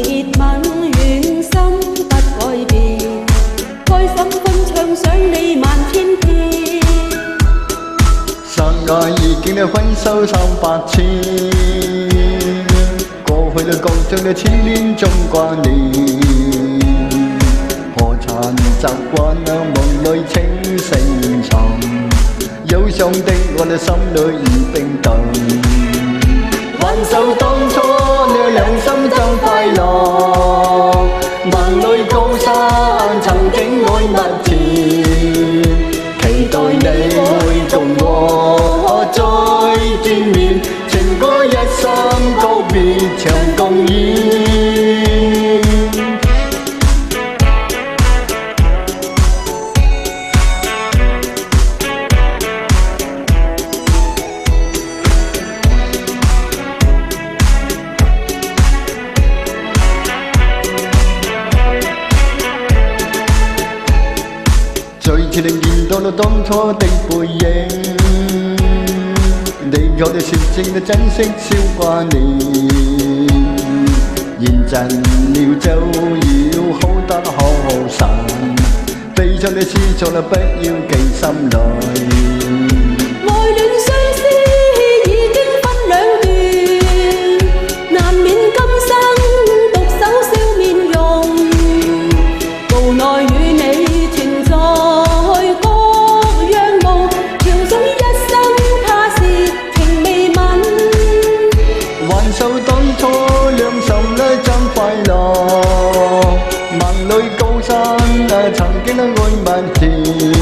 熱吻，願心不改變，開心歡暢想你漫天遍。相愛已經的分手300次，過去的故障的千年總掛念。何曾習慣夢裏清醒沉，憂傷的我的心裏已冰凍。挽手當初你兩心真快樂，萬里高山曾經愛密切，期待你會共我再見面，情歌一生告別長共演。最似能見到了當初的背影，離開的説聲的珍惜少掛念，現盡了就要好得好散，悲傷的思索不要記心裏。愛戀相思已經分兩段，難免今生獨守笑面容，無奈與你存在各樣夢，條中一生他是情未泯。挽手當初兩心真快樂，萬里高山曾經愛密切。